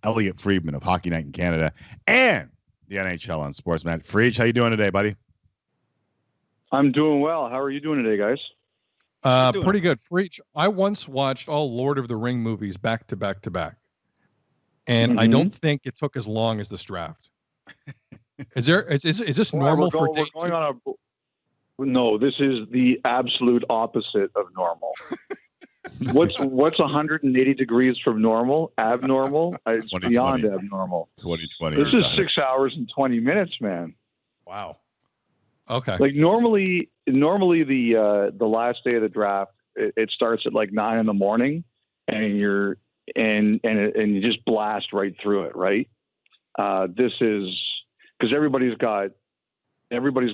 Elliotte Friedman of Hockey Night in Canada and the NHL on Sportsnet. Friedge, how you doing today, buddy? I'm doing well. How are you doing today, guys? Pretty good. Friedge, I once watched all Lord of the Ring movies back to back to back. And I don't think it took as long as this draft. Is this normal for day two? No, this is the absolute opposite of normal. What's 180 degrees from normal? Abnormal? It's beyond abnormal. 2020. This is 6 hours and 20 minutes, man. Wow. Okay. Like normally the last day of the draft, it starts at like 9 a.m. and you just blast right through it, right? This is because everybody's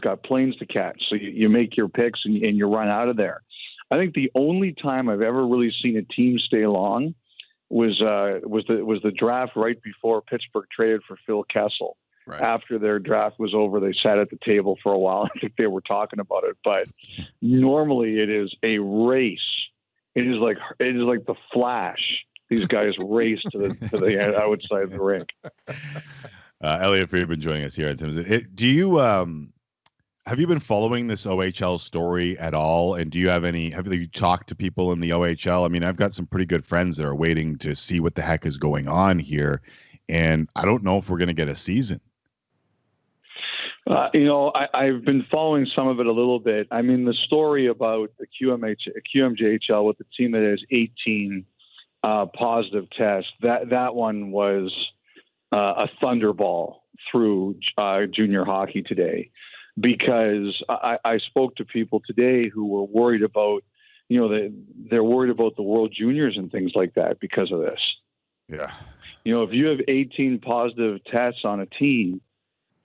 got planes to catch, so you make your picks and you run out of there. I think the only time I've ever really seen a team stay long was the draft right before Pittsburgh traded for Phil Kessel. Right. After their draft was over, they sat at the table for a while. I think they were talking about it, but normally it is a race. It is like the Flash. These guys race to the outside of the rink. Elliotte Friedman joining us here at Tim and Sid. Do you have you been following this OHL story at all? And have you talked to people in the OHL? I mean, I've got some pretty good friends that are waiting to see what the heck is going on here, and I don't know if we're going to get a season. I've been following some of it a little bit. I mean, the story about the QMJHL with the team that has 18 positive tests, that one was a thunderball through junior hockey today, because I spoke to people today who were worried about, they're worried about the World Juniors and things like that because of this. Yeah. If you have 18 positive tests on a team,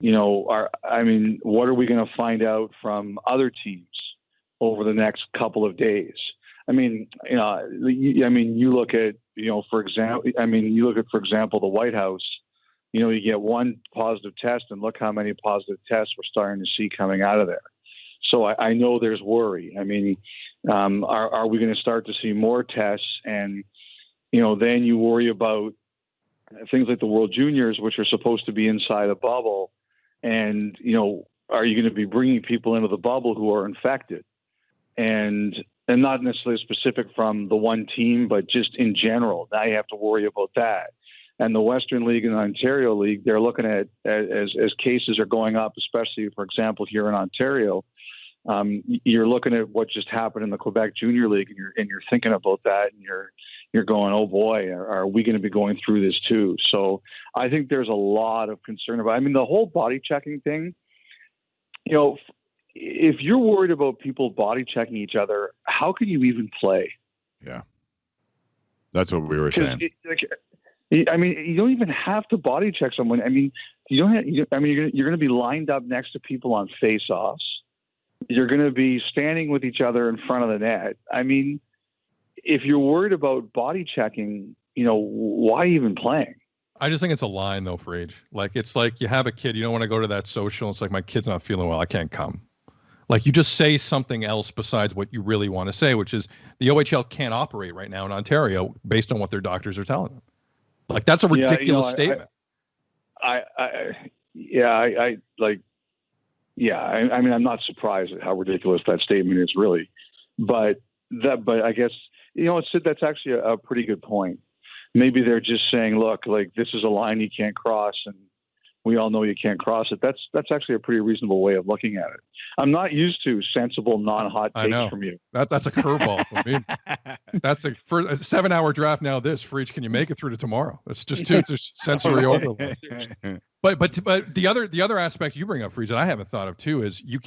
what are we going to find out from other teams over the next couple of days? I mean, you look at, for example, the White House, you get one positive test and look how many positive tests we're starting to see coming out of there. So I know there's worry. I mean, are we going to start to see more tests? And, then you worry about things like the World Juniors, which are supposed to be inside a bubble. And, are you going to be bringing people into the bubble who are infected? And not necessarily specific from the one team, but just in general. Now you have to worry about that. And the Western League and the Ontario League, they're looking at, as cases are going up, especially, for example, here in Ontario, you're looking at what just happened in the Quebec Junior League, and you're thinking about that, and you're going, oh boy, are we going to be going through this too? So I think there's a lot of concern about, the whole body checking thing, if you're worried about people body checking each other, how can you even play? Yeah. That's what we were saying. You don't even have to body check someone. You're going to be lined up next to people on face-offs. You're going to be standing with each other in front of the net. If you're worried about body checking, why even playing? I just think it's a line though, Friedge. Like, it's like you have a kid, you don't want to go to that social. It's like, my kid's not feeling well, I can't come. Like, you just say something else besides what you really want to say, which is the OHL can't operate right now in Ontario based on what their doctors are telling them. Like, that's a ridiculous statement. I'm not surprised at how ridiculous that statement is, really. But I guess, Sid, that's actually a pretty good point. Maybe they're just saying, look, like, this is a line you can't cross, and we all know you can't cross it. That's actually a pretty reasonable way of looking at it. I'm not used to sensible, non-hot takes from you. That's a curveball for me. That's a 7-hour draft now. Friedge, can you make it through to tomorrow? That's just too sensory overload. But the other aspect you bring up, Friedge, that I haven't thought of too, is you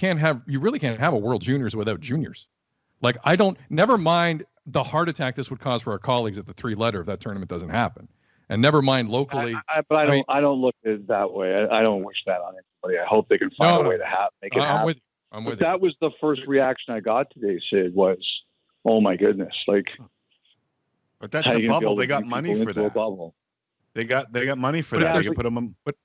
really can't have a World Juniors without juniors. Like, never mind the heart attack this would cause for our colleagues at the 3-letter if that tournament doesn't happen. And never mind locally. I don't look at it that way. I don't wish that on anybody. I hope they can find a way to make it happen. I'm with you. That was the first reaction I got today, Sid, was, oh my goodness. Like, but that's a bubble. They got money for that. They got money for that. They can put them. But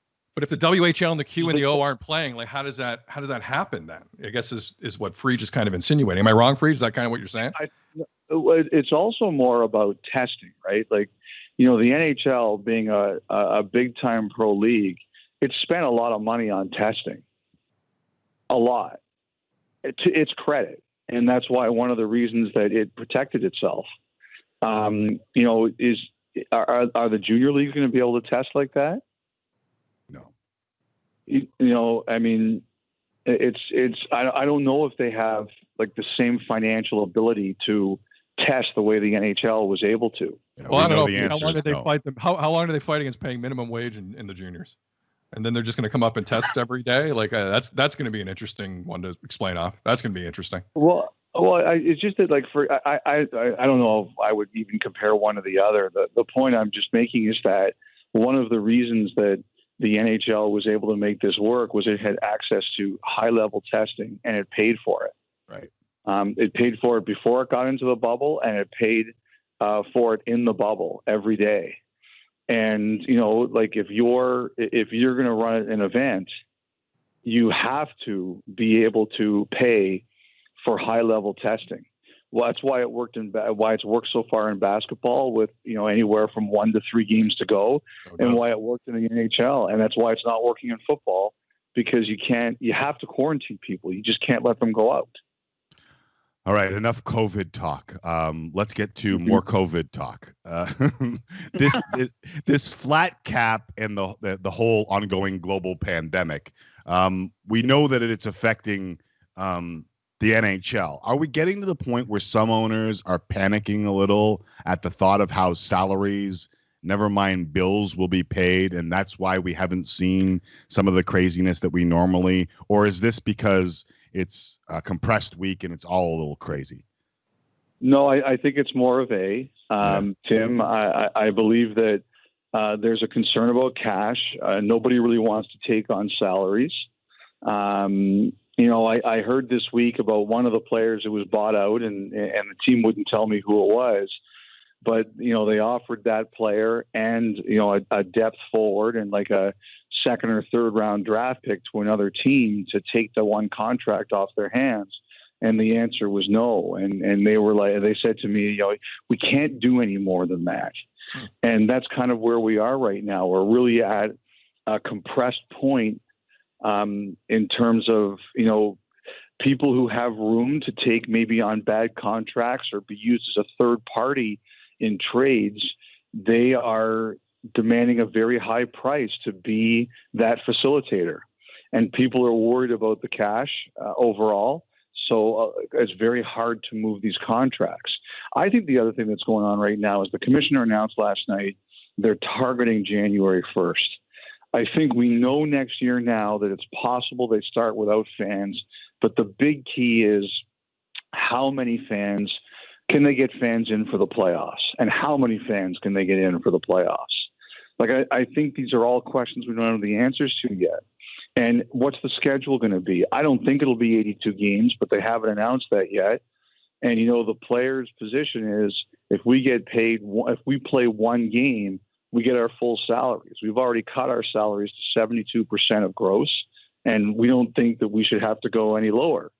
if the WHL and the Q and the O aren't playing, like, how does that happen then? I guess is what Friedge is kind of insinuating. Am I wrong, Friedge? Is that kind of what you're saying? It's also more about testing, right? Like, the NHL being a big time pro league, it spent a lot of money on testing, a lot, to its credit. And that's why one of the reasons that it protected itself, are the junior leagues going to be able to test like that? No. I mean, I don't know if they have like the same financial ability to test the way the NHL was able to. Well, I don't know. How long did they fight them? How long do they fight against paying minimum wage in the juniors? And then they're just going to come up and test every day. Like that's going to be an interesting one to explain off. That's going to be interesting. Well, it's just that I don't know if I would even compare one to the other. The point I'm just making is that one of the reasons that the NHL was able to make this work was it had access to high level testing and it paid for it. Right. It paid for it before it got into the bubble, and it paid for it in the bubble every day. And, like if you're going to run an event, you have to be able to pay for high level testing. Well, that's why why it's worked so far in basketball with, anywhere from 1 to 3 games to go, and why it worked in the NHL. And that's why it's not working in football, because you have to quarantine people. You just can't let them go out. All right, enough COVID talk. Let's get to more COVID talk. This flat cap and the whole ongoing global pandemic. We know that it's affecting the NHL. Are we getting to the point where some owners are panicking a little at the thought of how salaries, never mind bills, will be paid, and that's why we haven't seen some of the craziness that we normally? Or is this because it's a compressed week and it's all a little crazy? No, I think it's more of Tim. I believe that there's a concern about cash. Nobody really wants to take on salaries. I heard this week about one of the players who was bought out, and the team wouldn't tell me who it was, but they offered that player and a depth forward and like a second or third round draft pick to another team to take the one contract off their hands. And the answer was no. And they said to me, we can't do any more than that. And that's kind of where we are right now. We're really at a compressed point in terms of, people who have room to take maybe on bad contracts or be used as a third party in trades. They are demanding a very high price to be that facilitator. And people are worried about the cash overall. So it's very hard to move these contracts. I think the other thing that's going on right now is the commissioner announced last night they're targeting January 1st. I think we know next year now that it's possible they start without fans, but the big key is how many fans can they get fans in for the playoffs, and how many fans can they get in for the playoffs? Like, I think these are all questions we don't have the answers to yet. And what's the schedule going to be? I don't think it'll be 82 games, but they haven't announced that yet. And, the player's position is if we get paid, if we play one game, we get our full salaries. We've already cut our salaries to 72% of gross, and we don't think that we should have to go any lower.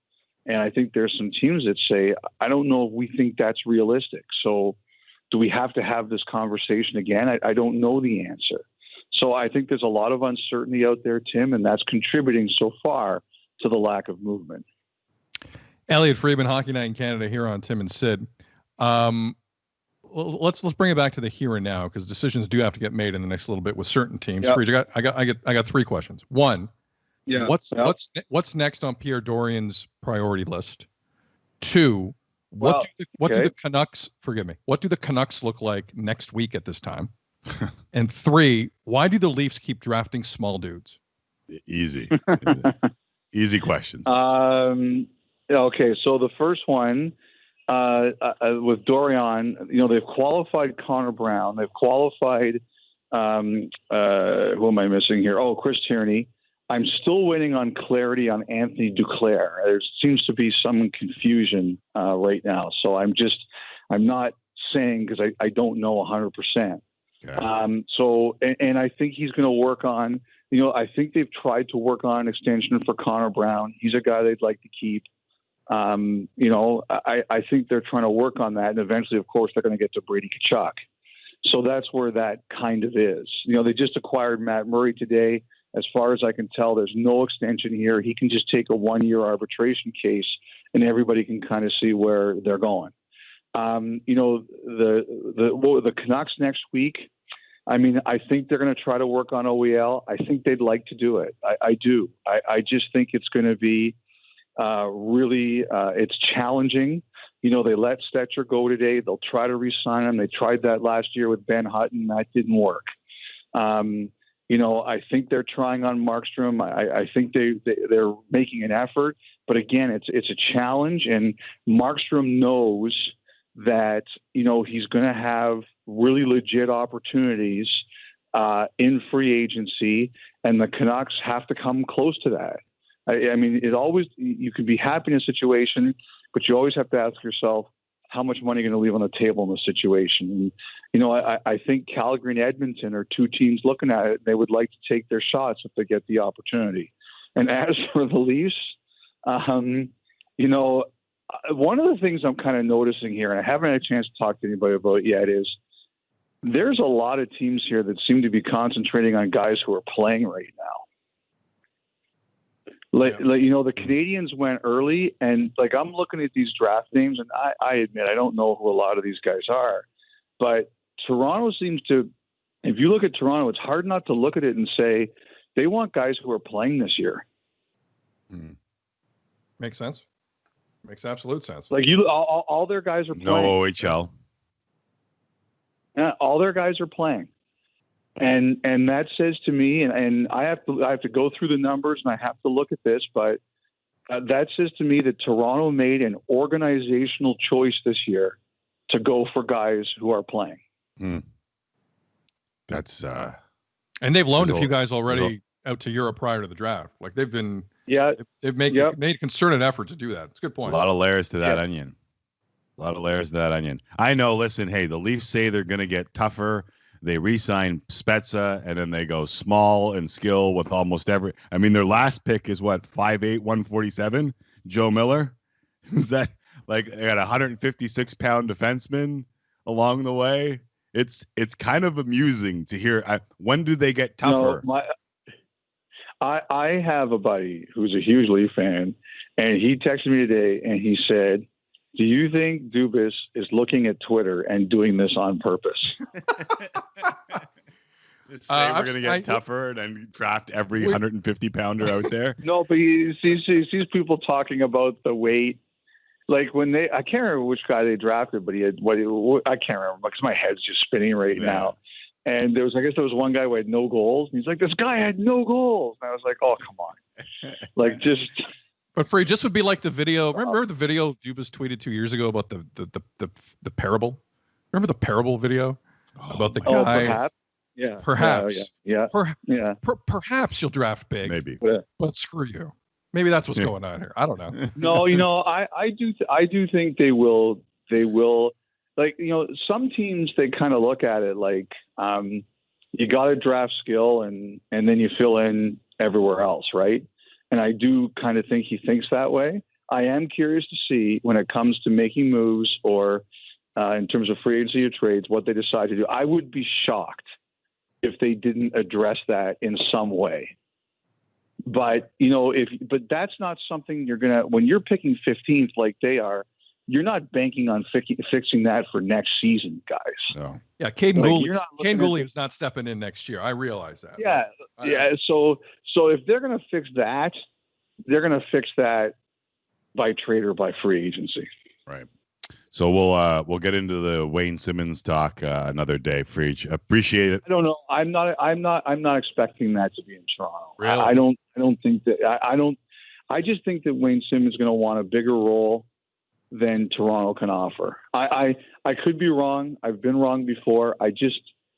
And I think there's some teams that say, I don't know if we think that's realistic. So do we have to have this conversation again? I don't know the answer. So I think there's a lot of uncertainty out there, Tim, and that's contributing so far to the lack of movement. Elliotte Friedman, Hockey Night in Canada, here on Tim and Sid. Let's bring it back to the here and now, because decisions do have to get made in the next little bit with certain teams. Yep. I got 3 questions. One, what's next on Pierre Dorian's priority list? 2, what do the Canucks? Forgive me. What do the Canucks look like next week at this time? And 3, why do the Leafs keep drafting small dudes? Easy questions. Okay, so the first one with Dorian, they've qualified Connor Brown. They've qualified who am I missing here? Oh, Chris Tierney. I'm still waiting on clarity on Anthony Duclair. There seems to be some confusion right now. So I'm not saying, because I don't know 100%. Okay. So I think he's going to work on, I think they've tried to work on an extension for Connor Brown. He's a guy they'd like to keep. I think they're trying to work on that. And eventually, of course, they're going to get to Brady Tkachuk. So that's where that kind of is. They just acquired Matt Murray today. As far as I can tell, there's no extension here. He can just take a 1-year arbitration case, and everybody can kind of see where they're going. The Canucks next week, I mean, I think they're going to try to work on OEL. I think they'd like to do it. I do. I just think it's going to be really it's challenging. They let Stetcher go today. They'll try to re-sign him. They tried that last year with Ben Hutton. That didn't work. I think they're trying on Markstrom. I think they're making an effort. But again, it's a challenge. And Markstrom knows that, he's going to have really legit opportunities in free agency. And the Canucks have to come close to that. I mean, you can be happy in a situation, but you always have to ask yourself, how much money are you going to leave on the table in this situation? And, I think Calgary and Edmonton are two teams looking at it. They would like to take their shots if they get the opportunity. And as for the Leafs, one of the things I'm kind of noticing here, and I haven't had a chance to talk to anybody about it yet, is there's a lot of teams here that seem to be concentrating on guys who are playing right now. The Canadians went early, and I'm looking at these draft names, and I admit I don't know who a lot of these guys are, but Toronto seems to. If you look at Toronto, it's hard not to look at it and say they want guys who are playing this year. Makes sense. Makes absolute sense. All their guys are playing. No OHL. Yeah, all their guys are playing. And that says to me, and I have to go through the numbers and I have to look at this, but that says to me that Toronto made an organizational choice this year to go for guys who are playing. That's and they've loaned a few guys already out to Europe prior to the draft. They've been they've made a concerted effort to do that. It's a good point. A lot of layers to that onion. A lot of layers to that onion. I know. Listen, hey, the Leafs say they're going to get tougher. They re-sign Spezza, and then they go small and skill with almost every. I mean, their last pick is what, 5'8", 147? Joe Miller? Is that they got a 156-pound defenseman along the way? It's kind of amusing to hear. When do they get tougher? No, I have a buddy who's a huge Leaf fan, and he texted me today, and he said, do you think Dubas is looking at Twitter and doing this on purpose? Just say we're going to get tougher and then draft every 150-pounder out there? No, but he sees people talking about the weight. When I can't remember which guy they drafted, but he had I can't remember because my head's just spinning right now. And there was one guy who had no goals. And he's like, this guy had no goals. And I was like, oh, come on. Just... But Free, just would be like the video. Remember the video Dubas tweeted 2 years ago about the parable? Remember the parable video about the guy? Perhaps. Yeah. Perhaps. Yeah. Perhaps you'll draft big. Maybe. But screw you. Maybe that's what's going on here. I don't No, know. I do think they will. They will. Some teams, they kind of look at it you got to draft skill and then you fill in everywhere else, right? And I do kind of think he thinks that way. I am curious to see when it comes to making moves or in terms of free agency or trades, what they decide to do. I would be shocked if they didn't address that in some way. But, but that's not something when you're picking 15th like they are, you're not banking on fixing that for next season, guys. No. Yeah, Caden Gooley is not stepping in next year. I realize that. Yeah. So if they're going to fix that, they're going to fix that by trade or by free agency. Right. So we'll get into the Wayne Simmons talk another day. Freach, appreciate it. I don't know. I'm not expecting that to be in Toronto. Really? I don't think that. I just think that Wayne Simmons is going to want a bigger role than Toronto can offer. I could be wrong. I've been wrong before.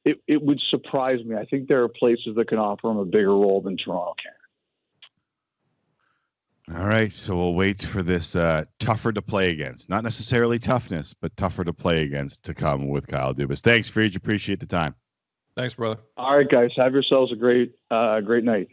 It would surprise me. I think there are places that can offer him a bigger role than Toronto can. All right, so we'll wait for this tougher to play against. Not necessarily toughness, but tougher to play against to come with Kyle Dubas. Thanks, Freach. Appreciate the time. Thanks, brother. All right, guys. Have yourselves a great night.